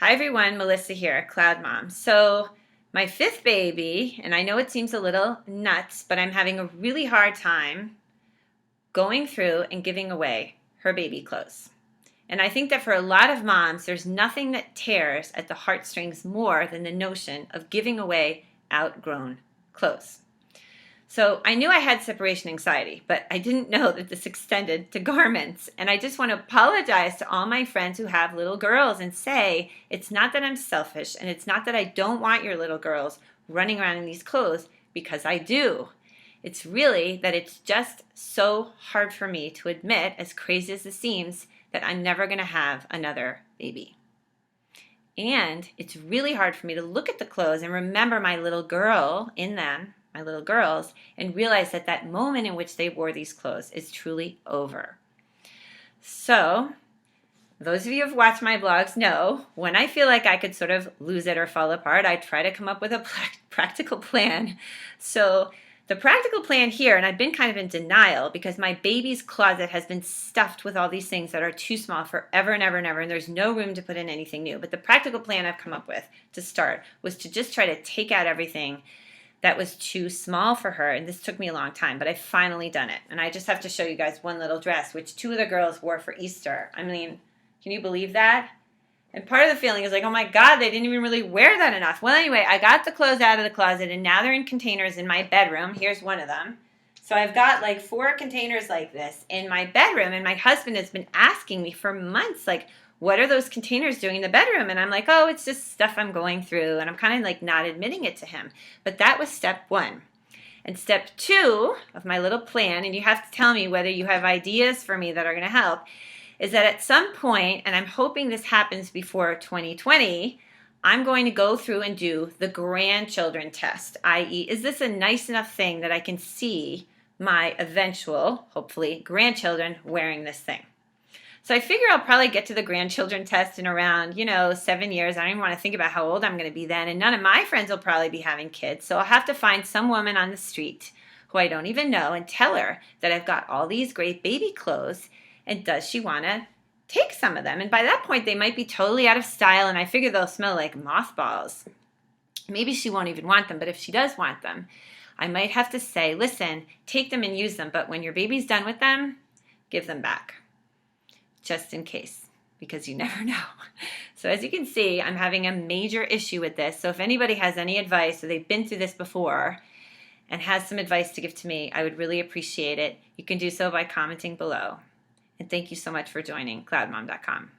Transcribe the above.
Hi everyone, Melissa here, CloudMom. So my fifth baby, and I know it seems a little nuts, but I'm having a really hard time going through and giving away her baby clothes. And I think that for a lot of moms, there's nothing that tears at the heartstrings more than the notion of giving away outgrown clothes. So I knew I had separation anxiety, but I didn't know that this extended to garments. And I just want to apologize to all my friends who have little girls and say, it's not that I'm selfish and it's not that I don't want your little girls running around in these clothes, because I do. It's really that it's just so hard for me to admit, as crazy as it seems, that I'm never going to have another baby. And it's really hard for me to look at the clothes and remember my little girl in them, my little girls, and realize that that moment in which they wore these clothes is truly over. So, those of you who've watched my blogs know when I feel like I could sort of lose it or fall apart, I try to come up with a practical plan. So, the practical plan here, and I've been kind of in denial because my baby's closet has been stuffed with all these things that are too small forever and ever and ever, and there's no room to put in anything new. But the practical plan I've come up with to start was to just try to take out everything that was too small for her, and this took me a long time, but I've finally done it. And I just have to show you guys one little dress, which two of the girls wore for Easter. I mean, can you believe that? And part of the feeling is like, oh my God, they didn't even really wear that enough. Well, anyway, I got the clothes out of the closet, and now they're in containers in my bedroom. Here's one of them. So I've got like 4 containers like this in my bedroom, and my husband has been asking me for months, like, what are those containers doing in the bedroom? And I'm like, oh, it's just stuff I'm going through. And I'm kind of like not admitting it to him. But that was step 1. And step 2 of my little plan, and you have to tell me whether you have ideas for me that are going to help, is that at some point, and I'm hoping this happens before 2020, I'm going to go through and do the grandchildren test, i.e., is this a nice enough thing that I can see my eventual, hopefully, grandchildren wearing this thing? So I figure I'll probably get to the grandchildren test in around, 7 years. I don't even want to think about how old I'm going to be then. And none of my friends will probably be having kids. So I'll have to find some woman on the street who I don't even know and tell her that I've got all these great baby clothes. And does she want to take some of them? And by that point, they might be totally out of style. And I figure they'll smell like mothballs. Maybe she won't even want them. But if she does want them, I might have to say, listen, take them and use them. But when your baby's done with them, give them back. Just in case, because you never know. So as you can see, I'm having a major issue with this. So if anybody has any advice or they've been through this before and has some advice to give to me, I would really appreciate it. You can do so by commenting below. And thank you so much for joining CloudMom.com.